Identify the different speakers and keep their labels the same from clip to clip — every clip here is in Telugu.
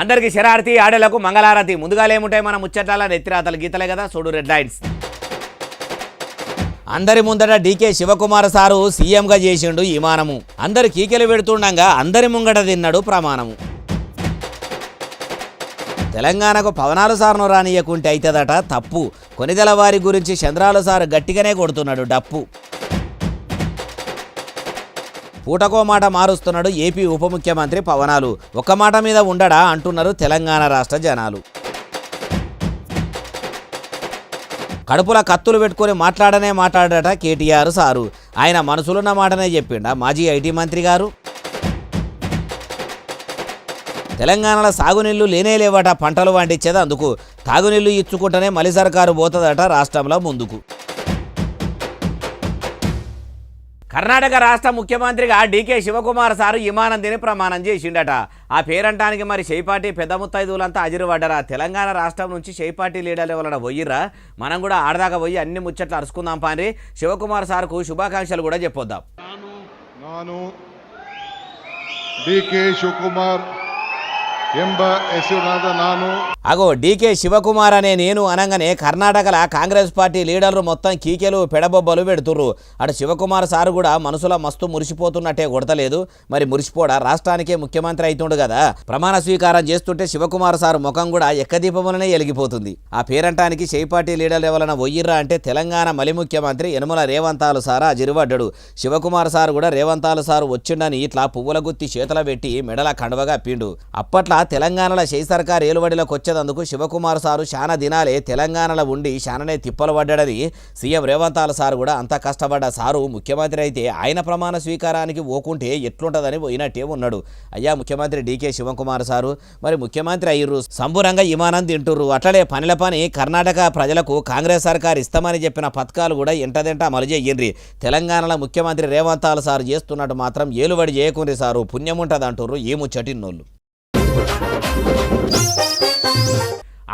Speaker 1: అందరికి శరారతి ఆడలకు మంగళారతి. ముందుగాలేముంటాయి మన ముచ్చటాల నెత్తిరాతలు గీతలే కదా, చూడు రెడ్ లైన్స్. అందరి ముందట డీకే శివకుమార్ సారు సీఎంగా చేసిండు విమానము. అందరు కీకెలు పెడుతుండగా అందరి ముంగట తిన్నాడు ప్రమాణము. తెలంగాణకు పవనాలు సార్ను రానియకుంటే అవుతుందట తప్పు. కొనిదెల వారి గురించి చంద్రాలు సార్ గట్టిగానే కొడుతున్నాడు డప్పు. పూటకో మాట మారుస్తున్నాడు ఏపీ ఉప ముఖ్యమంత్రి పవనాలు. ఒక్క మాట మీద ఉండడా అంటున్నారు తెలంగాణ రాష్ట్ర జనాలు. కడుపుల కత్తులు పెట్టుకొని మాట్లాడట కేటీఆర్ సారు. ఆయన మనసులున్న మాటనే చెప్పిండా మాజీ ఐటీ మంత్రి గారు. తెలంగాణలో సాగునీళ్లు లేనేలేవట పంటలు పండించేది అందుకు. తాగునీళ్లు ఇచ్చుకుంటేనే మలి సర్కారు పోతుందట రాష్ట్రంలో ముందుకు. కర్ణాటక రాష్ట్ర ముఖ్యమంత్రిగా డీకే శివకుమార్ సారు విమానం తిని ప్రమాణం చేసిండట. ఆ పేరంటానికి మరి షైపాటి పెద్ద ముత్తైదువులంతా అజిరుపడ్డరా. తెలంగాణ రాష్ట్రం నుంచి షైపాటి లీడర్లు ఎవరైనా పోయిర్రా? మనం కూడా ఆడదాకా పోయి అన్ని ముచ్చట్లు అరుచుకుందాం పాని. శివకుమార్ సార్కు శుభాకాంక్షలు కూడా చెప్పొద్దాం.
Speaker 2: ನಾನು ಡಿಕೆ ಶಿವಕುಮಾರ್ ಎಂಬ ಹೆಸರಿನಾದ ನಾನು
Speaker 1: అగో డీకే శివకుమార్ అనే నేను అనగానే కర్ణాటకల కాంగ్రెస్ పార్టీ లీడర్లు మొత్తం కీకెలు పెడబొబ్బలు పెడుతుర్రు. అటు శివకుమార్ సారు కూడా మనసులో మస్తు మురిసిపోతున్నట్టే కొడతలేదు. మరి మురిసిపోడా? రాష్ట్రానికే ముఖ్యమంత్రి అవుతుండు కదా. ప్రమాణ స్వీకారం చేస్తుంటే శివకుమార్ సారు ముఖం కూడా ఎక్కదీపములనే ఎలిగిపోతుంది. ఆ పేరంటానికి షైపార్టీ లీడర్లు ఎవరైనా పోయిర్రా అంటే తెలంగాణ మలి ముఖ్యమంత్రి యనమల రేవంతాలు సారా అజిరుపడ్డాడు. శివకుమార్ సారు కూడా రేవంతాలు సారు వచ్చిండని ఇట్లా పువ్వుల గుత్తి చేతుల పెట్టి మెడల కండవగా పిండు. అప్పట్లా తెలంగాణలో షై సర్కార్ ఏలుబడిలోకి వచ్చేందుకు శివకుమార్ సారు చాలా దినాలే తెలంగాణలో ఉండి శాననే తిప్పలు పడ్డాడని సీఎం రేవంతాల సారు కూడా అంత కష్టపడ్డ సారు ముఖ్యమంత్రి అయితే ఆయన ప్రమాణ స్వీకారానికి పోకుంటే ఎట్లుంటుందని పోయినట్టే ఉన్నాడు. అయ్యా ముఖ్యమంత్రి డీకే శివకుమార్ సారు మరి ముఖ్యమంత్రి అయ్యిర్రు, సంబురంగా విమానం తింటుర్రు. అట్లనే పనిల పని కర్ణాటక ప్రజలకు కాంగ్రెస్ సర్కార్ ఇస్తామని చెప్పిన పథకాలు కూడా ఎంటదెంట అమలు చెయ్యండ్రి. తెలంగాణలో ముఖ్యమంత్రి రేవంతాల సారు చేస్తున్నట్టు మాత్రం ఏలుబడి చేయకుండ్రి సారు, పుణ్యం ఉంటుంది అంటుర్రు ఈ ముచ్చటిన్నోళ్ళు.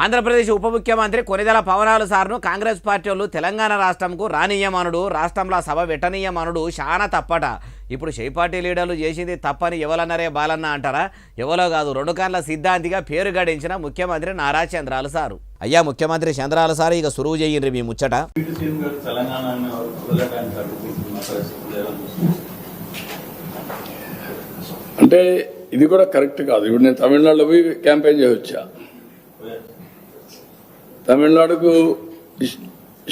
Speaker 1: ఆంధ్రప్రదేశ్ ఉప ముఖ్యమంత్రి కొనిదెల పవనాలు సార్ను కాంగ్రెస్ పార్టీ వాళ్ళు తెలంగాణ రాష్ట్రంకు రానీయమనుడు, రాష్ట్రంలో సభ పెట్టనీయమనుడు చాలా తప్పట. ఇప్పుడు షైపార్టీ లీడర్లు చేసింది తప్పని ఎవలన్నారే బాలన్న అంటారా? ఎవలో కాదు, రెండు కాళ్ళ సిద్ధాంతిగా పేరు గడించిన ముఖ్యమంత్రి నారా చంద్రాలు సారు. అయ్యా ముఖ్యమంత్రి చంద్రాలు సారు ఇక సురువు చేయండి మీ ముచ్చట.
Speaker 3: అంటే ఇది కూడా కరెక్ట్ కాదు. ఇప్పుడు నేను తమిళనాడులో పోయి క్యాంపెయిన్ చేసి వచ్చా. తమిళనాడుకు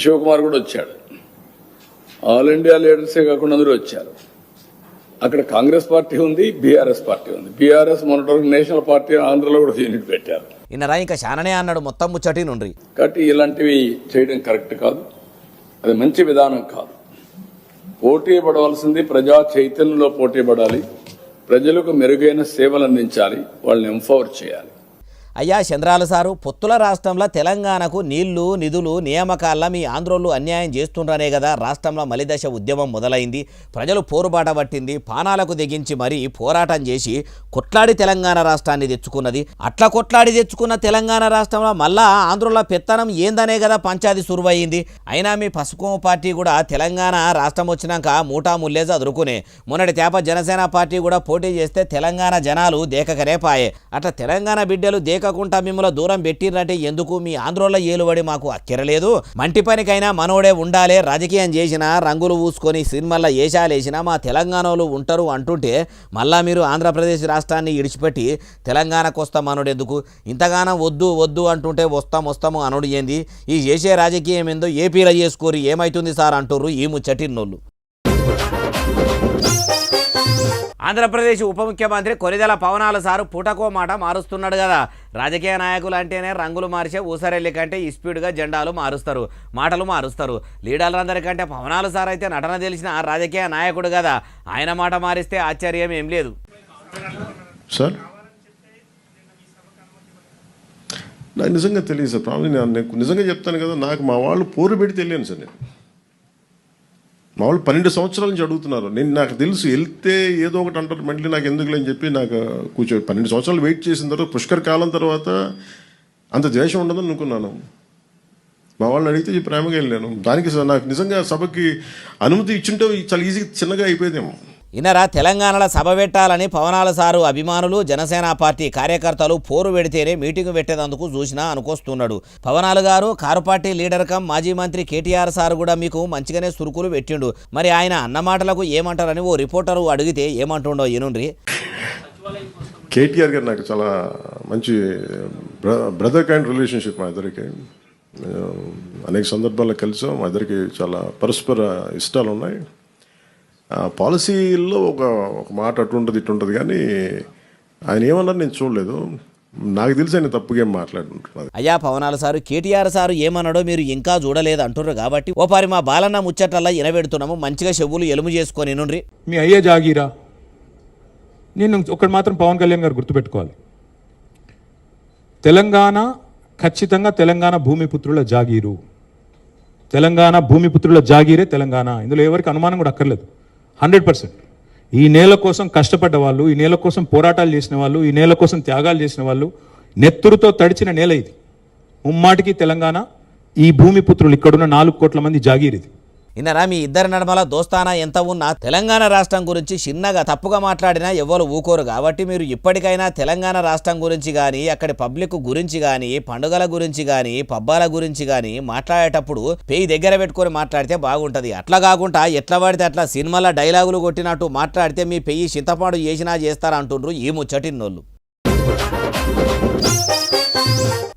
Speaker 3: శివకుమార్ కూడా వచ్చాడు. ఆల్ ఇండియా లీడర్సే కాకుండా అందరూ వచ్చారు. అక్కడ కాంగ్రెస్ పార్టీ ఉంది, బీఆర్ఎస్ పార్టీ ఉంది. బీఆర్ఎస్ మొన్నటి నేషనల్ పార్టీ ఆంధ్రలో కూడా యూనిట్ పెట్టారు.
Speaker 1: ఇన్నరా ఇంకా శాననే అన్నాడు మొత్తం ముచ్చటి నుండి.
Speaker 3: కాబట్టి ఇలాంటివి చేయడం కరెక్ట్ కాదు, అది మంచి విధానం కాదు. పోటీ పడవలసింది ప్రజా చైతన్యంలో పోటీ పడాలి. ప్రజలకు మెరుగైన సేవలు అందించాలి, వాళ్ళని ఎంపవర్ చేయాలి.
Speaker 1: అయ్యా చంద్రాల సారు, పొత్తుల రాష్ట్రంలో తెలంగాణకు నీళ్లు నిధులు నియామకాల్లో మీ ఆంధ్రోళ్ళు అన్యాయం చేస్తుండ్రనే కదా రాష్ట్రంలో మలిదశ ఉద్యమం మొదలైంది. ప్రజలు పోరుబాట పట్టింది, పానాలకు తెగించి మరీ పోరాటం చేసి కొట్లాడి తెలంగాణ రాష్ట్రాన్ని తెచ్చుకున్నది. అట్లా కొట్లాడి తెచ్చుకున్న తెలంగాణ రాష్ట్రంలో మళ్ళా ఆంధ్రుల పెత్తనం ఏందనే కదా పంచాయతీ సురువయింది. అయినా మీ పసుపు పార్టీ కూడా తెలంగాణ రాష్ట్రం వచ్చినాక మూటా ముల్లేజ్ అదురుకునే. మొన్నటి తేప జనసేన పార్టీ కూడా పోటీ చేస్తే తెలంగాణ జనాలు దేకకనే పాయే. అట్లా తెలంగాణ బిడ్డలు కాకుండా మిమ్మల్ని దూరం పెట్టిరంటే ఎందుకు? మీ ఆంధ్రోళ్ళ ఏలుబడి మాకు అక్కరలేదు. మంటి పనికైనా మనోడే ఉండాలే. రాజకీయం చేసినా రంగులు పూసుకొని సినిమాల్లో ఏషాలేసినా మా తెలంగాణలో ఉంటారు అంటుంటే మళ్ళా మీరు ఆంధ్రప్రదేశ్ రాష్ట్రాన్ని ఇడిచిపెట్టి తెలంగాణకు వస్తాం అనుడు ఎందుకు? ఇంతగానో వద్దు వద్దు అంటుంటే వస్తాము అనుడు ఏంది? ఈ చేసే రాజకీయం ఏందో ఏపీలో చేసుకోరు, ఏమైతుంది సార్ అంటుర్రు ఈ ముచ్చటిన్నోళ్ళు. ఆంధ్రప్రదేశ్ ఉప ముఖ్యమంత్రి కొనిదెల పవనాలు సారు పూటకో మాట మారుస్తున్నాడు కదా. రాజకీయ నాయకులు అంటేనే రంగులు మార్చే ఊసరెల్లి కంటే ఈ స్పీడ్గా జెండాలు మారుస్తారు, మాటలు మారుస్తారు. లీడర్లందరికంటే పవనాలు సార్ అయితే నటన తెలిసిన రాజకీయ నాయకుడు కదా. ఆయన మాట మారిస్తే ఆశ్చర్యం ఏం లేదు.
Speaker 2: సార్ నాకు నిజంగా తెలియదు సార్. ప్రాబ్లం నేను నిజంగా చెప్తాను కదా, నాకు మా వాళ్ళు పోరు పెట్టి తెలియను సార్. నేను మా వాళ్ళు 12 సంవత్సరాల నుంచి అడుగుతున్నారు. నాకు తెలుసు వెళ్తే ఏదో ఒకటి అంటారు, మళ్ళీ నాకు ఎందుకులే అని చెప్పి నాకు 12 సంవత్సరాలు వెయిట్ చేసిన తర్వాత పుష్కర్ కాలం తర్వాత అంత ద్వేషం ఉండదని అనుకున్నాను. మా వాళ్ళని అడిగితే ప్రేమగా వెళ్ళాను. దానికి నాకు నిజంగా సభకి అనుమతి ఇచ్చుంటే చాలా ఈజీగా చిన్నగా అయిపోయేదేమో.
Speaker 1: ఇన్నరా తెలంగాణలో సభ పెట్టాలని పవనాల సారు అభిమానులు జనసేన పార్టీ కార్యకర్తలు పోరు పెడితేనే మీటింగ్ పెట్టేందుకు చూసినా అనుకొస్తున్నాడు. పవనాలు గారు కారు పార్టీ లీడర్ కమ్ మాజీ మంత్రి కేటీఆర్ సారు కూడా మీకు మంచిగానే సురుకులు పెట్టిండు. మరి ఆయన అన్న మాటలకు ఏమంటారని ఓ రిపోర్టరు అడిగితే ఏమంటుండో ఏనుండ్రి.
Speaker 2: కేటీఆర్ గారు నాకు చాలా మంచి బ్రదర్ కైండ్ రిలేషన్షిప్ మా ఇద్దరికి. అనేక సందర్భాల్లో కలిసాం. మా ఇద్దరికి చాలా పరస్పర ఇష్టాలు ఉన్నాయి. పాలసీల్లో ఒక మాట అటు ఉంటుంది ఇటు ఉంటుంది, కానీ ఆయన ఏమన్నారు నేను చూడలేదు. నాకు తెలిసి ఆయన తప్పుగా మాట్లాడుకుంటున్నారు.
Speaker 1: అయ్యా పవనాల సారు కేటీఆర్ సారు ఏమన్నాడో మీరు ఇంకా చూడలేదు అంటున్నారు కాబట్టి ఓపారి మా బాలన్న ముచ్చట్లల్లా ఇనబెడుతున్నాము. మంచిగా చెవులు ఎలుము చేసుకొని నుండ్రి.
Speaker 4: మీ అయ్యే జాగీరా. నేను ఒకటి మాత్రం పవన్ కళ్యాణ్ గారు గుర్తుపెట్టుకోవాలి, తెలంగాణ ఖచ్చితంగా తెలంగాణ భూమిపుత్రుల జాగీరు. తెలంగాణ భూమిపుత్రుల జాగీరే తెలంగాణ. ఇందులో ఎవరికి అనుమానం కూడా అక్కర్లేదు. 100%. ఈ నేల కోసం కష్టపడ్డ వాళ్ళు, ఈ నేల కోసం పోరాటాలు చేసిన వాళ్ళు, ఈ నేల కోసం త్యాగాలు చేసిన వాళ్ళు, నెత్తురుతో తడిచిన నేల ఇది. ముమ్మాటికి తెలంగాణ ఈ భూమిపుత్రులు ఇక్కడున్న 4 కోట్ల మంది జాగీర్ ఇది.
Speaker 1: ఇన్నరా మీ ఇద్దరి నడమల దోస్తానా ఎంత ఉన్నా తెలంగాణ రాష్ట్రం గురించి చిన్నగా తప్పుగా మాట్లాడినా ఎవ్వరు ఊకోరు. కాబట్టి మీరు ఇప్పటికైనా తెలంగాణ రాష్ట్రం గురించి కానీ, అక్కడి పబ్లిక్ గురించి కానీ, పండుగల గురించి కానీ, పబ్బాల గురించి కానీ మాట్లాడేటప్పుడు పేయి దగ్గర పెట్టుకొని మాట్లాడితే బాగుంటుంది. అట్లా కాకుండా ఎట్లా పడితే అట్లా సినిమాల డైలాగులు కొట్టినట్టు మాట్లాడితే మీ పెయ్యి చింతపాడు చేసినా చేస్తారంటుండ్రు ఈ ముచ్చటిన్నోళ్ళు.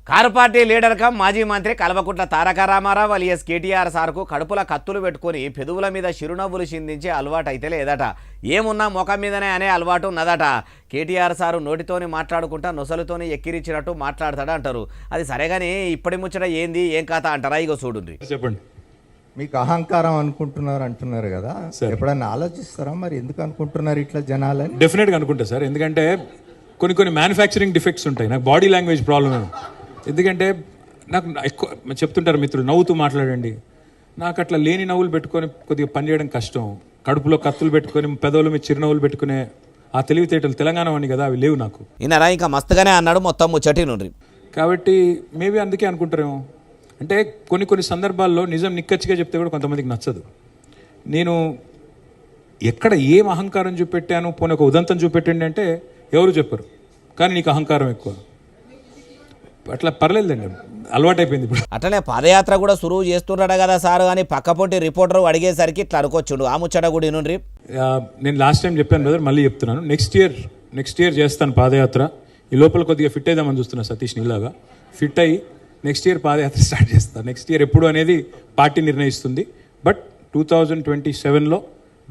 Speaker 1: కారు పార్టీ లీడర్ కమ్ మాజీ మంత్రి కల్వకుంట్ల తారక రామారావు అలియస్ కేటీఆర్ సార్కు కడుపుల కత్తులు పెట్టుకుని పెదవుల మీద చిరునవ్వులు చిందించే అలవాటు అయితే లేదట. ఏమున్నా ముఖం మీదనే అనే అలవాటు ఉన్నదట. కేటీఆర్ సారు నోటితోని మాట్లాడుకుంటా నొసలుతోని ఎక్కిరించినట్టు మాట్లాడతాడు అంటారు. అది సరేగాని ఇప్పటి ముచ్చట ఏంది ఏం కథ అంటారా? ఇగో చూడండి.
Speaker 4: చెప్పండి.
Speaker 5: మీకు అహంకారం అనుకుంటున్నారు అంటున్నారు కదా, ఎప్పుడైనా ఆలోచిస్తారా మరి ఎందుకు అనుకుంటున్నారు ఇట్లా జనాలని?
Speaker 4: డెఫినెట్గా అనుకుంటా సార్. ఎందుకంటే కొన్ని మ్యానుఫ్యాక్చరింగ్ డిఫెక్ట్స్ ఉంటాయి. నాకు బాడీ లాంగ్వేజ్ ప్రాబ్లమ్. ఎందుకంటే నాకు ఎక్కువ చెప్తుంటారు మిత్రులు, నవ్వుతూ మాట్లాడండి. నాకు అట్లా లేని నవ్వులు పెట్టుకొని కొద్దిగా పనిచేయడం కష్టం. కడుపులో కత్తులు పెట్టుకొని పెదవుల మీద చిరునవ్వులు పెట్టుకునే ఆ తెలివితేటలు తెలంగాణ వాడిని కదా, అవి లేవు నాకు.
Speaker 1: ఇన్నరా ఇంకా మస్తుగానే అన్నాడు మొత్తం ముచ్చటి నుండి.
Speaker 4: కాబట్టి మేబీ అందుకే అనుకుంటారేమో. అంటే కొన్ని సందర్భాల్లో నిజం నిక్కచ్చిగా చెప్తే కూడా కొంతమందికి నచ్చదు. నేను ఎక్కడ ఏం అహంకారం చూపెట్టాను, పోనీ ఒక ఉదంతం చూపెట్టండి అంటే ఎవరు చెప్పరు. కానీ నీకు అహంకారం ఎక్కువ. అట్లా పర్లేదండి, అలవాటైపోయింది ఇప్పుడు.
Speaker 1: అట్లనే పాదయాత్ర కూడా సురువు చేస్తున్నాడు కదా సారు అని పక్కపొంటి రిపోర్టర్ అడిగేసరికి ఇట్లా అనుకోవచ్చుండు. ఆ ముచ్చట కూడా నుండి
Speaker 4: నేను లాస్ట్ టైం చెప్పాను బ్రదర్, మళ్ళీ చెప్తున్నాను. నెక్స్ట్ ఇయర్ చేస్తాను పాదయాత్ర. ఈ లోపల కొద్దిగా ఫిట్ అయిదామని చూస్తున్నా సతీష్ నీలాగా. ఫిట్ అయ్యి నెక్స్ట్ ఇయర్ పాదయాత్ర స్టార్ట్ చేస్తాను. నెక్స్ట్ ఇయర్ ఎప్పుడు అనేది పార్టీ నిర్ణయిస్తుంది. బట్ 2027లో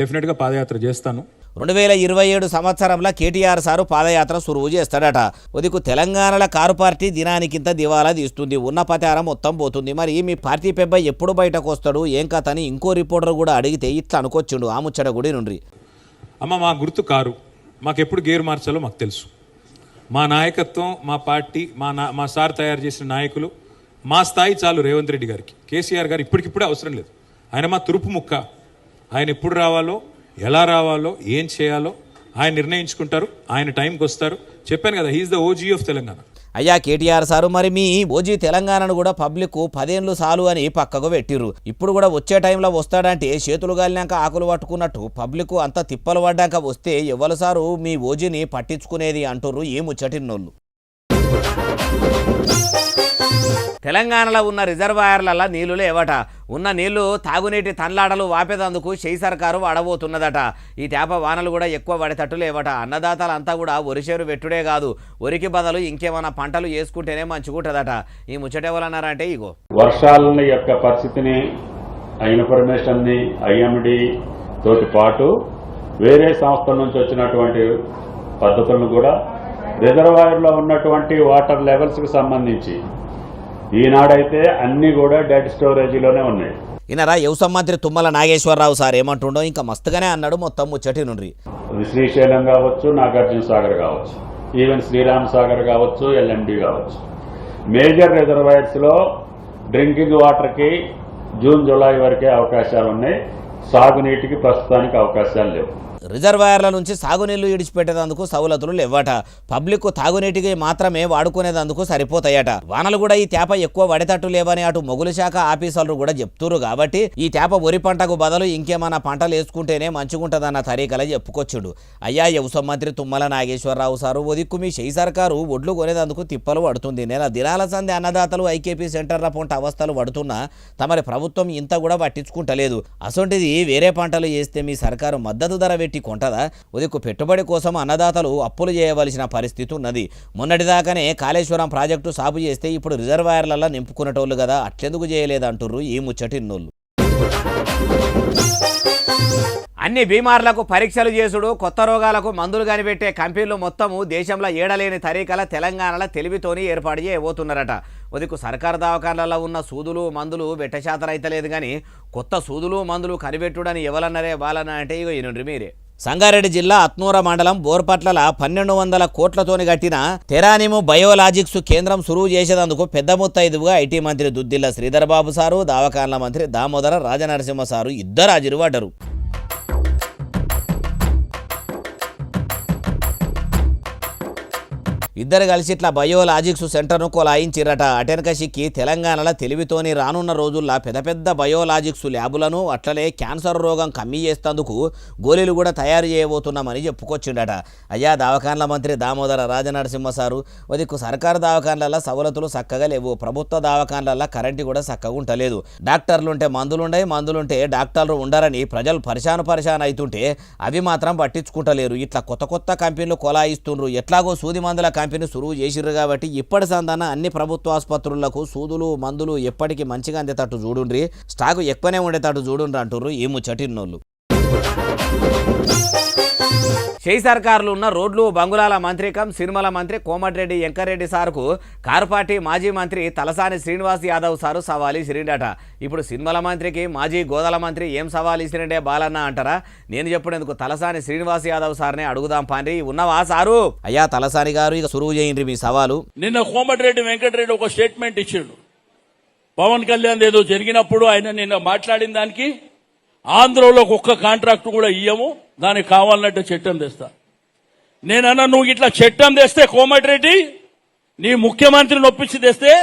Speaker 4: డెఫినెట్గా పాదయాత్ర చేస్తాను.
Speaker 1: 2027 సంవత్సరంలో కేటీఆర్ సారు పాదయాత్ర సురువు చేస్తాడట. ఉదికు తెలంగాణలో కారు పార్టీ దినానికింత దివాలా తీస్తుంది. ఉన్న పతారం మొత్తం పోతుంది. మరి మీ పార్టీ పెబ్బ ఎప్పుడు బయటకు వస్తాడు ఏం కథ అని ఇంకో రిపోర్టర్ కూడా అడిగితే ఇట్లా అనుకొచ్చిండు. ఆ ముచ్చట గుడి నుండి.
Speaker 4: అమ్మ మా గుర్తు కారు, మాకెప్పుడు గేర్ మార్చాలో మాకు తెలుసు. మా నాయకత్వం, మా పార్టీ, మా సార్ తయారు చేసిన నాయకులు, మా స్థాయి చాలు రేవంత్ రెడ్డి గారికి. కేసీఆర్ గారు ఇప్పటికిప్పుడే అవసరం లేదు. ఆయన మా తురుపు ముక్క. ఆయన ఎప్పుడు రావాలో, ఎలా రావాలో, ఏం చేయాలో ఆయన నిర్ణయించుకుంటారు. ఆయన టైంకి వస్తారు. చెప్పాను కదా, he is the OG of Telangana.
Speaker 1: అయ్యా కేటీఆర్ సారు, మరి మీ ఓజీ తెలంగాణను కూడా పబ్లిక్ 10 ఏళ్ళు చాలు అని పక్కకు పెట్టిర్రు. ఇప్పుడు కూడా వచ్చే టైంలో వస్తాడంటే చేతులు గాలినాక ఆకులు పట్టుకున్నట్టు పబ్లిక్ అంతా తిప్పలు పడ్డాక వస్తే ఎవరు సారు మీ ఓజీని పట్టించుకునేది అంటుర్రు ఈ ముచ్చటిన్నోళ్ళు. తెలంగాణలో ఉన్న రిజర్వాయర్లలో నీళ్లు లేవట. ఉన్న నీళ్లు తాగునీటి తన్లాడలు వాపేదందుకు షెయి సర్కారు వాడబోతున్నదట. ఈ తేప వానలు కూడా ఎక్కువ పడేటట్టు లేవట. అన్నదాతలంతా కూడా వరిచేరు పెట్టుడే కాదు, వరికి బదులు ఇంకేమైనా పంటలు చేసుకుంటేనే మంచిగుంటుందట. ఈ ముచ్చట ఎవరన్నారంటే ఇగో.
Speaker 6: వర్షాల యొక్క పరిస్థితిని, ఇన్ఫర్మేషన్ని ఐఎండి తోటి పాటు వేరే సంస్థల నుంచి వచ్చినటువంటి పద్ధతులను కూడా రిజర్వాయర్లో ఉన్నటువంటి వాటర్ లెవెల్స్కి సంబంధించి ఈనాడైతే అన్ని కూడా డెడ్ స్టోరేజీలోనే ఉన్నాయి.
Speaker 1: ఈయనరా వ్యవసాయ మంత్రి తుమ్మల నాగేశ్వరరావు సార్ ఏమంటుండో ఇంకా మస్తుగానే అన్నాడు మొత్తం ముచ్చటి నుండి.
Speaker 6: శ్రీశైలం కావచ్చు, నాగార్జున సాగర్ కావచ్చు, ఈవెన్ శ్రీరామ్ సాగర్ కావచ్చు, ఎల్ఎండి కావచ్చు, మేజర్ రిజర్వాయర్స్లో డ్రింకింగ్ వాటర్కి జూన్ జూలై వరకే అవకాశాలు ఉన్నాయి. సాగునీటికి ప్రస్తుతానికి అవకాశాలు లేవు.
Speaker 1: రిజర్వాయర్ల నుంచి సాగునీళ్లు ఇడిచిపెట్టేందుకు సౌలతులు లేవట. పబ్లిక్ తాగునీటికి మాత్రమే వాడుకునేందుకు సరిపోతాయట. వానలు కూడా ఈ తేప ఎక్కువ పడేటట్టు లేవని అటు మొగులు శాఖ ఆఫీసర్లు కూడా చెప్తున్నారు. కాబట్టి ఈ తేప వరి పంటకు బదులు ఇంకేమైనా పంటలు వేసుకుంటేనే మంచిగుంటదన్న తరీకలా చెప్పుకొచ్చుడు. అయ్యా వ్యవసాయ మంత్రి తుమ్మల నాగేశ్వరరావు సారు ఒదిక్కు మీ షెయి సర్కారు ఒడ్లు కొనేందుకు తిప్పలు పడుతుంది. నెల దినాల సంది అన్నదాతలు ఐకేపీ సెంటర్ల పొంట అవస్థలు పడుతున్నా తమరి ప్రభుత్వం ఇంత కూడా పట్టించుకుంటలేదు. అసొంటిది వేరే పంటలు చేస్తే మీ సర్కారు మద్దతు ధర పెట్టి కొంటదా? ఒదిక్కు పెట్టుబడి కోసం అన్నదాతలు అప్పులు చేయవలసిన పరిస్థితి ఉన్నది. మొన్నటిదాకానే కాళేశ్వరం ప్రాజెక్టు సాగు చేస్తే ఇప్పుడు రిజర్వాయర్లలో నింపుకునేటోళ్ళు కదా, అట్లెందుకు చేయలేదంటుర్రు ఈ ముచ్చటిన్నోళ్ళు. అన్ని బీమార్లకు పరీక్షలు చేసుడు, కొత్త రోగాలకు మందులు కనిపెట్టే కంపెనీలు మొత్తము దేశంలో ఏడలేని తరీకల తెలంగాణలో తెలివితోని ఏర్పాటు చేయబోతున్నారట. ఉదికు సర్కారు దవాఖానాలలో ఉన్న సూదులు మందులు వెట్టశాతం అయితే లేదు కానీ కొత్త సూదులు మందులు కనిపెట్టుడని ఎవరన్నారే వాళ్ళన్న అంటే ఇగో ఈనుండ్రి మీరే. సంగారెడ్డి జిల్లా అత్నూర మండలం బోర్పట్ల 1200 కోట్లతోని కట్టిన తెరానిము బయోలాజిక్స్ కేంద్రం సురువు చేసేందుకు పెద్ద ముత్తైదువుగా ఐటీ మంత్రి దుద్దిల్ల శ్రీధర్ బాబు సారు, దవాఖానాల మంత్రి దామోదర రాజనరసింహ సారు ఇద్దరు హాజరుపడ్డారు. ఇద్దరు కలిసి ఇట్లా బయోలాజిక్స్ సెంటర్ను కొలాయించిరట. అటెనక సిక్కి తెలంగాణలో తెలివితోని రానున్న రోజుల్లో పెద్ద పెద్ద బయోలాజిక్స్ ల్యాబులను అట్లనే క్యాన్సర్ రోగం కమ్మి చేసేందుకు గోళీలు కూడా తయారు చేయబోతున్నామని చెప్పుకొచ్చిండట. అయ్యా దవాఖానాల మంత్రి దామోదర రాజనరసింహ సారు ఒదిక్కు సర్కారు దవాఖానాలలో సవలతులు చక్కగా లేవు, ప్రభుత్వ దవాఖానాలలో కరెంటు కూడా చక్కగా ఉంటలేదు. డాక్టర్లుంటే మందులుండయి, మందులుంటే డాక్టర్లు ఉండరని ప్రజలు పరిశాన్ అవుతుంటే అవి మాత్రం పట్టించుకుంటలేరు. ఇట్లా కొత్త కొత్త కంపెనీలు కొలాయిస్తుండ్రు. ఎట్లాగో సూది మందుల కంపెనీ సురువు చేసిర్రు కాబట్టి ఇప్పటి సందన అన్ని ప్రభుత్వ ఆసుపత్రులకు సూదులు మందులు ఎప్పటికీ మంచిగా అందేటట్టు చూడుండ్రి, స్టాకు ఎక్కువనే ఉండేటట్టు చూడుండ్రి అంటుర్రు ఈ ముచ్చటిన్నోళ్ళు. షెయి సర్కారులు ఉన్న రోడ్లు బంగుళాల మంత్రికం సినిమాల మంత్రి కోమటిరెడ్డి వెంకరెడ్డి సార్కు కారు పార్టీ మాజీ మంత్రి తలసాని శ్రీనివాస్ యాదవ్ సారు సవాల్ ఇసిరిండట. ఇప్పుడు సినిమాల మంత్రికి మాజీ గోదాల మంత్రి ఏం సవాల్ ఇసిరిండే బాలన్న అంటారా? నేను చెప్పినందుకు తలసాని శ్రీనివాస్ యాదవ్ సార్నే అడుగుదాం పాండ్రి. ఉన్నవా సారు? అయ్యా తలసాని గారు ఇక సురువు చేయండి మీ సవాలు.
Speaker 7: నిన్న కోమటిరెడ్డి వెంకటరెడ్డి ఒక స్టేట్మెంట్ ఇచ్చాడు. పవన్ కళ్యాణ్ ఏదో జరిగినప్పుడు ఆయన నిన్న మాట్లాడిన దానికి ఆంధ్రలోకి ఒక్క కాంట్రాక్ట్ కూడా ఇయ్యము, దానికి కావాలంటే చట్టం తెస్తా. నేనన్నా నువ్వు ఇట్లా చట్టం తెస్తే కోమటిరెడ్డి నీ ముఖ్యమంత్రిని ఒప్పించి తెస్తే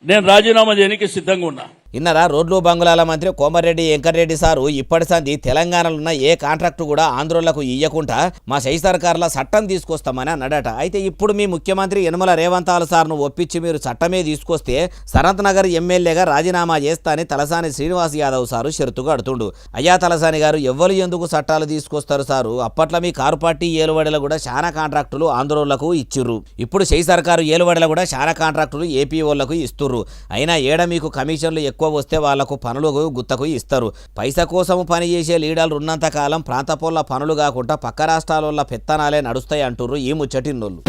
Speaker 7: నేను రాజీనామా చేయడానికి సిద్ధంగా ఉన్నా.
Speaker 1: ఇన్నరా రోడ్లు బంగుళాల మంత్రి కోమటిరెడ్డి వెంకటరెడ్డి సారు ఇప్పటి సంది తెలంగాణలో ఉన్న ఏ కాంట్రాక్టు కూడా ఆంధ్రోళ్లకు ఇయ్యకుండా మా షెయి సర్కార్ల చట్టం తీసుకొస్తామని అన్నాడట. అయితే ఇప్పుడు మీ ముఖ్యమంత్రి యనమల రేవంత్ సార్ను ఒప్పించి మీరు చట్టమే తీసుకొస్తే సనత్ నగర్ ఎమ్మెల్యేగా రాజీనామా చేస్తానని తలసాని శ్రీనివాస్ యాదవ్ సారు షరతుగా అడుతుండు. అయ్యా తలసాని గారు ఎవ్వరు ఎందుకు చట్టాలు తీసుకొస్తారు సారు? అప్పట్లో మీ కారు పార్టీ ఏలువడిలో కూడా చాలా కాంట్రాక్టులు ఆంధ్రోళ్లకు ఇచ్చిర్రు. ఇప్పుడు షెయి సర్కారు ఏలువడిలో కూడా చాలా కాంట్రాక్టులు ఏపీ వాళ్ళకు ఇస్తుర్రు. అయినా ఏడ మీకు కమిషన్లు ఎక్కువ వస్తే వాళ్లకు పనులు గుత్తకు ఇస్తారు. పైసా కోసం పని చేసే లీడర్లు ఉన్నంత కాలం ప్రాంతపోళ్ళ పనులు కాకుండా పక్క రాష్ట్రాల పెత్తనాలే నడుస్తాయి అంటుర్రు ఈ ముచ్చటిన్నోళ్ళు.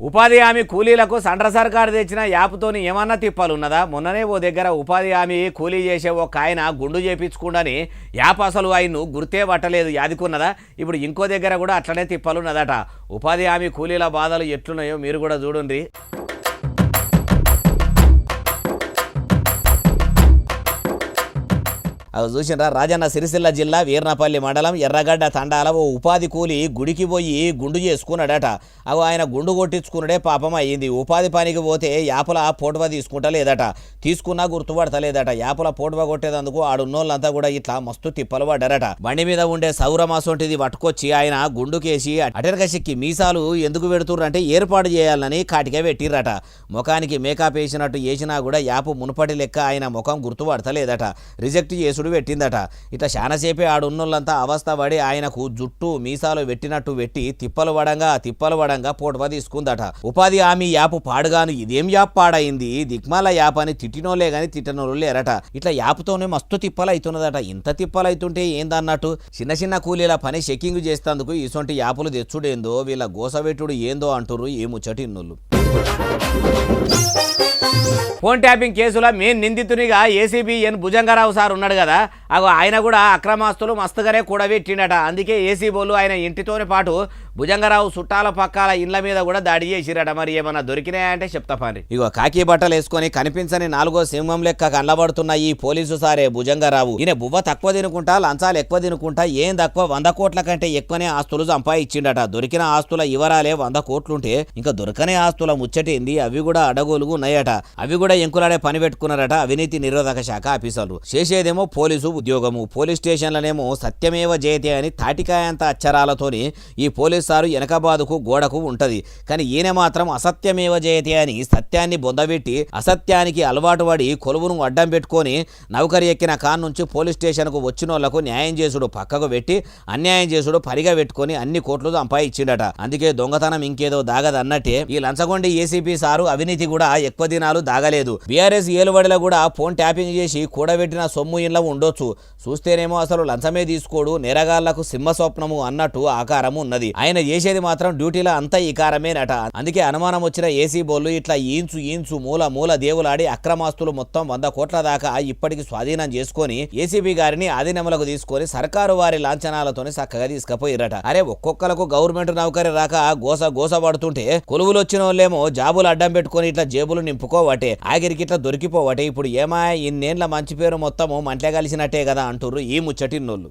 Speaker 1: ఉపాధి హామీ కూలీలకు సెంట్రల్ సర్కారు తెచ్చిన యాప్తోని ఏమన్నా తిప్పాలున్నదా? మొన్ననే ఓ దగ్గర ఉపాధి హామీ కూలీ చేసే ఒక ఆయన గుండు చేపించుకుండని యాప్ అసలు ఆయన్ను గుర్తే పట్టలేదు, యాదుకున్నదా? ఇప్పుడు ఇంకో దగ్గర కూడా అట్లనే తిప్పాలున్నదట. ఉపాధి హామీ కూలీల బాధలు ఎట్లున్నాయో మీరు కూడా చూడండి. అవి చూసినరా రాజన్న సిరిసిల్ల జిల్లా వీర్నపల్లి మండలం ఎర్రగడ్డ తండాల ఓ ఉపాధి కూలి గుడికి పోయి గుండు చేసుకున్నాడట. అవి ఆయన గుండు కొట్టించుకున్నాడే పాపం అయ్యింది. ఉపాధి పనికి పోతే యాపల పోటువ తీసుకుంటలేదట, తీసుకున్నా గుర్తుపడతలేదట. యాపల పోటువ కొట్టేందుకు ఆడున్నోళ్ళంతా కూడా ఇట్లా మస్తు తిప్పలు పడ్డారట. బండి మీద ఉండే సౌరమాసొంటిది పట్టుకొచ్చి ఆయన గుండుకేసి అటెనక సిక్కి మీసాలు ఎందుకు పెడుతుర్రంటే ఏర్పాటు చేయాలని కాటిగా పెట్టిర్రట. ముఖానికి మేకప్ వేసినట్టు వేసినా కూడా యాపు మునుపటి లెక్క ఆయన ముఖం గుర్తుపడతలేదట. రిజెక్ట్ చేసుడు పెట్టిందట. ఇట్లా శానసేపే ఆడున్నోళ్ళంతా అవస్థ పడి ఆయనకు జుట్టు మీసాలు పెట్టినట్టు పెట్టి తిప్పలు వడంగా పోటువ తీసుకుందట. ఉపాధి హామీ యాప్ పాడుగాను ఇదేం యాప్ పాడైంది, దిక్మాల యాప్ అని తిట్టినోళ్లే గాని తిట్టనోళ్ళు లేరట. ఇట్లా యాప్తోనే మస్తు తిప్పలు అవుతున్నదట. ఇంత తిప్పలు అవుతుంటే ఏందన్నట్టు చిన్న చిన్న కూలీల పని చెక్కింగ్ చేస్తేందుకు ఇసొంటి యాపులు తెచ్చుడేందో వీళ్ళ గోసవెట్టుడు ఏందో అంటుర్రు ఈ ముచ్చటిన్నోళ్ళు. ఫోన్ ట్యాపింగ్ కేసులో మెయిన్ నిందితునిగా ఏసీబీ ఎన్ భుజంగరావు సార్ ఉన్నాడు కదా, ఆయన కూడా అక్రమాస్తులు మస్తుగానే కూడబెట్టిండట. అందుకే ఏసీబోలు ఆయన ఇంటితోనే పాటు భుజంగరావు చుట్టాల పక్కాల ఇళ్ల మీద కూడా దాడి చేసిరట. మరి ఏమన్నా దొరికినాయంటే చెప్తా పారి. కాకి బట్టలు వేసుకొని కనిపించని 4వ సింహం లెక్క కనబడుతున్న ఈ పోలీసు సారే భుజంగరావు. ఈయన బువ్వ తక్కువ తినుకుంటా, లంచాలు ఎక్కువ తినుకుంటా, ఏం తక్కువ 100 కోట్ల కంటే ఎక్కువనే ఆస్తులు సంపాదించిండట. దొరికిన ఆస్తుల వివరాలే 100 కోట్లుంటే ఇంకా దొరకనే ఆస్తుల ముచ్చటేంది, అవి కూడా అడగోలుగు ఉన్నాయట. అవి కూడా ఎంకులాడే పని పెట్టుకున్నారట అవినీతి నిరోధక శాఖ ఆఫీసర్లు. చేసేదేమో పోలీసు ఉద్యోగము, పోలీస్ స్టేషన్లనేమో సత్యమేవ జయతే అని తాటికాయంత అక్షరాలతోని ఈ పోలీస్ సారు వెనకబాదుకు గోడకు ఉంటది. కానీ ఈయన మాత్రం అసత్యమేవ జయతే అని సత్యాన్ని బొందబెట్టి అసత్యానికి అలవాటు పడి కొలువును అడ్డం పెట్టుకొని నౌకరి ఎక్కిన కాన్ నుంచి పోలీస్ స్టేషన్కు వచ్చిన వాళ్లకు న్యాయం చేసుడు పక్కకు పెట్టి అన్యాయం చేసుడు పరిగా పెట్టుకొని అన్ని కోట్లు సంపాదించిండట. అందుకే దొంగతనం ఇంకేదో దాగదన్నట్టే ఈ లంచగొండి ఏసీపీ సారు అవినీతి కూడా ఎక్కువ దినాలు దాగలేదు. బీఆర్ఎస్ ఏలుబడిలో కూడా ఫోన్ ట్యాపింగ్ చేసి కూడబెట్టిన సొమ్ము ఇంట్లో ఉండొచ్చు. చూస్తేనేమో అసలు లంచమే తీసుకోడు, నేరగాళ్లకు సింహ స్వప్నము అన్నట్టు ఆకారము ఉన్నది. ఆయన చేసేది మాత్రం డ్యూటీలో అంతా ఈకారమేనట. అందుకే అనుమానం వచ్చిన ఏసీ బోళ్ళు ఇట్లా ఈంచు మూల దేవులాడి అక్రమాస్తులు మొత్తం 100 కోట్ల దాకా ఇప్పటికి స్వాధీనం చేసుకొని ఏసీబీ గారిని ఆధీనములకు తీసుకొని సర్కారు వారి లాంఛనాలతోనే చక్కగా తీసుకుపోయిరట. అరే ఒక్కొక్కలకు గవర్నమెంట్ నౌకరి రాక గోస పడుతుంటే కొలువులు వచ్చిన వాళ్ళేమో జాబులు అడ్డం పెట్టుకొని ఇట్లా జేబులు నింపుకోవటే, ఆఖరికి ఇట్లా దొరికిపోవటే. ఇప్పుడు ఏమా ఇన్నేళ్ల మంచి పేరు మొత్తము మంటలే కలిసినట్టే కదా అంటుర్రు ఈ ముచ్చటిన్నోళ్ళు.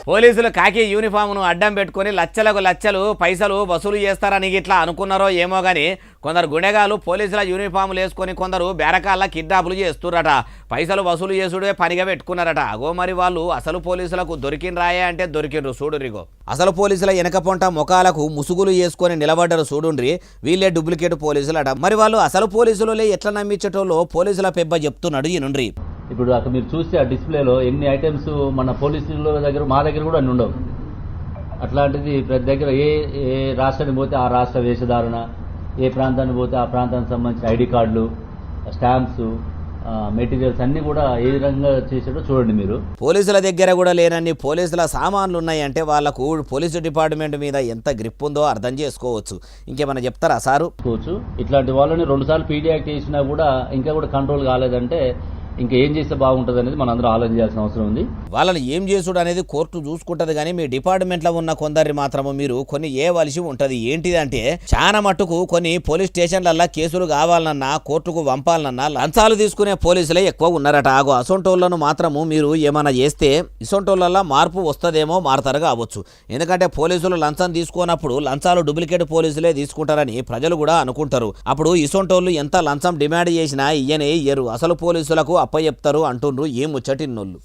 Speaker 1: పోలీసులు కాకి యూనిఫామ్ను అడ్డం పెట్టుకొని లచ్చలు పైసలు వసూలు చేస్తారని ఇట్లా అనుకున్నారో ఏమో కానీ కొందరు గుండెగాలు పోలీసుల యూనిఫామ్లు వేసుకొని కొందరు బేరకాళ్ళ కిడ్నాపులు చేస్తురట. పైసలు వసూలు చేసుడే పనిగా పెట్టుకున్నారట. అగో మరి వాళ్ళు అసలు పోలీసులకు దొరికినరాయే అంటే దొరికిండ్రు చూడురిగో. అసలు పోలీసుల వెనక పొంట ముఖాలకు ముసుగులు వేసుకొని నిలబడ్డరు చూడుండ్రి, వీళ్ళే డూప్లికేట్ పోలీసులట. మరి వాళ్ళు అసలు పోలీసులే ఎట్లా నమ్మించటోలో పోలీసుల పెబ్బ చెప్తున్నాడు ఈనుండ్రి.
Speaker 8: ఇప్పుడు అక్కడ మీరు చూస్తే ఆ డిస్ప్లేలో ఎన్ని ఐటమ్స్ మన పోలీసుల దగ్గర మా దగ్గర కూడా అన్ని ఉండవు. అట్లాంటిది ప్రతి దగ్గర ఏ రాష్ట్రానికి పోతే ఆ రాష్ట్ర వేషధారణ, ఏ ప్రాంతానికి పోతే ఆ ప్రాంతానికి సంబంధించిన ఐడి కార్డులు, స్టాంప్స్, మెటీరియల్స్ అన్ని కూడా ఏ విధంగా చేసాడో చూడండి మీరు.
Speaker 1: పోలీసుల దగ్గర కూడా లేనన్ని పోలీసుల సామాన్లు ఉన్నాయంటే వాళ్లకు పోలీసు డిపార్ట్మెంట్ మీద ఎంత గ్రిప్ ఉందో అర్థం చేసుకోవచ్చు. ఇంకేమైనా చెప్తారా సారు?
Speaker 8: ఇట్లాంటి వాళ్ళని 2 సార్లు పీడీ యాక్ట్ చేసినా కూడా ఇంకా కూడా కంట్రోల్ కాలేదంటే ఇంకా ఏం చేస్తే బాగుంటుంది అనేది మనం అందరూ ఆలోచించాల్సిన అవసరం ఉంది.
Speaker 1: వాళ్ళని ఏం చేసుడు అనేది కోర్టు చూసుకుంటది. కానీ మీ డిపార్ట్మెంట్లో ఉన్న కొందరి మాత్రము మీరు కొన్ని ఏవలసి ఉంటది. ఏంటిదంటే చాలా మట్టుకు కొన్ని పోలీస్ స్టేషన్లల్లో కేసులు కావాలన్నా కోర్టుకు పంపాలన్నా లంచాలు తీసుకునే పోలీసులే ఎక్కువ ఉన్నారట. ఆగో అసొంటోళ్లను మాత్రము మీరు ఏమైనా చేస్తే ఇసొంటోళ్ళల్లో మార్పు వస్తుందేమో, మారుతారు కావచ్చు. ఎందుకంటే పోలీసులు లంచం తీసుకున్నప్పుడు లంచాలు డూప్లికేట్ పోలీసులే తీసుకుంటారని ప్రజలు కూడా అనుకుంటారు. అప్పుడు ఇసొంటోళ్ళు ఎంత లంచం డిమాండ్ చేసినా ఇయ్యనే ఇయ్యరు, అసలు పోలీసులకు అప్పచెప్తారు అంటుండ్రు ఈ ముచ్చటిన్నోళ్ళు.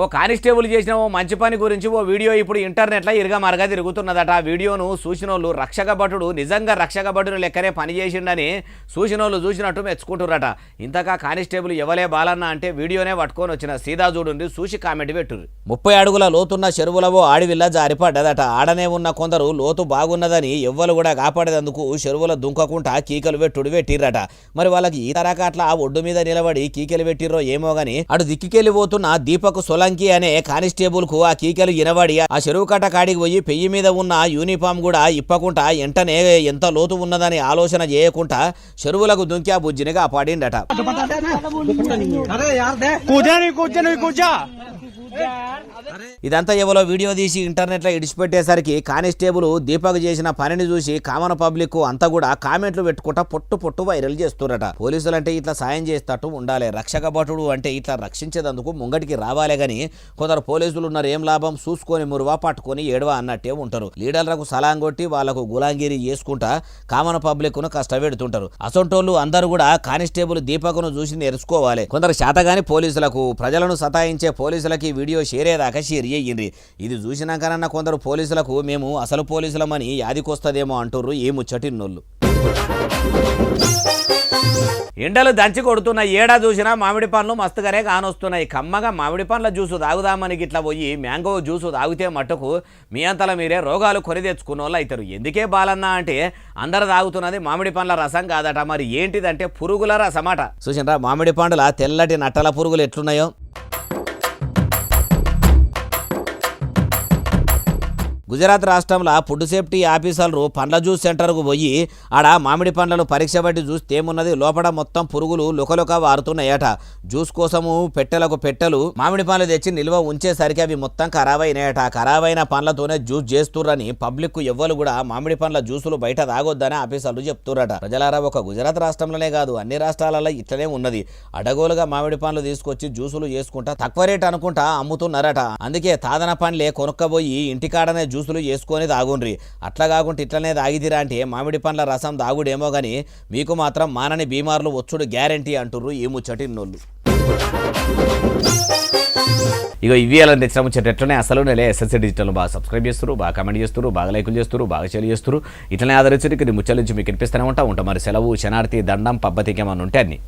Speaker 1: ఓ కానిస్టేబుల్ చేసిన ఓ మంచి పని గురించి ఓ వీడియో ఇప్పుడు ఇంటర్నెట్లో ఇరుగమరగా తిరుగుతున్నదట. ఆ వీడియోను చూసినోళ్ళు రక్షక భటుడు నిజంగా రక్షక భటుడు లెక్కనే పనిచేసిండని చూసినోళ్ళు చూసినట్టు మెచ్చుకుంటురట. ఇంతకా కానిస్టేబుల్ ఎవలే బాలన్న అంటే వీడియోనే పట్టుకొని వచ్చిన సీదా చూడుండి చూసి కామెంట్ పెట్టుర్రు. 30 అడుగుల లోతున్న చెరువులవో ఆడివిల్ల జారిపడ్డదట. ఆడనే ఉన్న కొందరు లోతు బాగున్నదని ఎవ్వరు కూడా కాపాడేందుకు చెరువుల దుంకకుండా కీకలు పెట్టిర్రట. మరి వాళ్ళకి ఈ తరక అట్లా ఒడ్డు మీద నిలబడి కీకెలు పెట్టిర్రో ఏమో గాని అటు దిక్కికెళ్ళి పోతున్న దీపక్ సొలంకి అనే కానిస్టేబుల్ కు ఆ కీకెలు ఇనబడి ఆ చెరువు కట్ట కాడికి పోయి పెయ్యి మీద ఉన్న యూనిఫామ్ కూడా ఇప్పకుండా ఎంటనే ఎంత లోతు ఉన్నదని ఆలోచన చేయకుండా చెరువులకు దుంకి ఆ బుజ్జిని కాపాడిండట. ఇదంతా ఎవరో వీడియో తీసి ఇంటర్నెట్లో ఇడిచిపెట్టేసరికి కానిస్టేబుల్ దీపక్ చేసిన పనిని చూసి కామన్ పబ్లిక్ అంతా కూడా కామెంట్లు పెట్టుకుంటా పొట్టు వైరల్ చేస్తురట. పోలీసులు అంటే ఇట్లా సాయం చేస్తట్టు ఉండాలి, రక్షక భటుడు అంటే ఇట్లా రక్షించేందుకు ముంగటికి రావాలే గాని కొందరు పోలీసులు ఉన్నారు ఏం లాభం చూసుకొని మురువా పట్టుకొని ఏడవా అన్నట్టే ఉంటారు. లీడర్లకు సలాం కొట్టి వాళ్లకు గులాంగిరి చేసుకుంటా కామన్ పబ్లిక్ ను కష్టపెడుతుంటారు. అసొంటోళ్ళు అందరూ కూడా కానిస్టేబుల్ దీపక్ను చూసి నేర్చుకోవాలి. కొందరు శాతగాని పోలీసులకు ప్రజలను సతాయించే పోలీసులకి వీడియో షేర్ షేర్ చేయండి. ఇది చూసినాకనన్నా కొందరు పోలీసులకు మేము అసలు పోలీసులమని యాదికొస్తదేమో అంటుర్రు ఈ ముచ్చటిన్నోళ్ళు. ఎండలు దంచి కొడుతున్న ఏడా చూసినా మామిడి పండ్లు మస్తుగానే కానొస్తున్నాయి. కమ్మగా మామిడి పండ్ల జ్యూసు తాగుదామని గిట్లా పోయి మ్యాంగో జ్యూసు తాగితే మట్టుకు మీ అంతలా మీరే రోగాలు కొని తెచ్చుకున్న వాళ్ళు అవుతారు. ఎందుకే బాలన్నా అంటే అందరు తాగుతున్నది మామిడి పండ్ల రసం కాదట. మరి ఏంటిదంటే పురుగుల రసమట. చూసినరా మామిడి పండ్ల తెల్లటి నట్టల పురుగులు ఎట్లున్నాయో. గుజరాత్ రాష్ట్రంలో ఫుడ్ సేఫ్టీ ఆఫీసర్లు పండ్ల జ్యూస్ సెంటర్కు పోయి ఆడ మామిడి పండ్లను పరీక్ష బట్టి చూస్తే ఏమున్నది లోపల మొత్తం పురుగులు లుకలుక వారుతున్నాయట. జ్యూస్ కోసము పెట్టెలు మామిడి పండ్లు తెచ్చి నిల్వ ఉంచేసరికి అవి మొత్తం ఖరాబ్ అయినాయట. ఖరాబ్ అయిన పండ్లతోనే జ్యూస్ చేస్తుర్రని పబ్లిక్ ఎవ్వరు కూడా మామిడి పండ్ల జ్యూసులు బయట తాగొద్దని ఆఫీసర్లు చెప్తుర్రట. ప్రజలారా ఒక గుజరాత్ రాష్ట్రంలోనే కాదు అన్ని రాష్ట్రాలలో ఇట్లనే ఉన్నది. అడగోలుగా మామిడి పండ్లు తీసుకొచ్చి జ్యూసులు చేసుకుంటా తక్కువ రేట్ అనుకుంటా అమ్ముతున్నారట. అందుకే తాదన పండ్లే కొనుక్కపోయి ఇంటికాడనే జ్యూసులు చేసుకొని తాగుండ్రి. అట్లా కాకుండా ఇట్లనే తాగిదిరా అంటే మామిడి పండ్ల రసం తాగుడేమో గాని మీకు మాత్రం మానని బీమార్లు వచ్చుడు గ్యారంటీ అంటుర్రు ఈ ముచ్చటిన్నోళ్ళు. ఇక ఇవి అలా తెచ్చిన ముచ్చటనే అసలు నెలే ఎస్ఎస్సీ డిజిటల్ బాగా సబ్స్క్రైబ్ చేస్తారు, బాగా కమెంట్ చేస్తారు, బాగా లైకులు చేస్తారు, బాగా షేర్ చేస్తారు. ఇట్లనే ఆదరించడానికి ముచ్చల నుంచి మీకు వినిపిస్తూనే ఉంటా మరి సెలవు శనార్థి దండం పబ్బతికేమన్నా ఉంటే అన్ని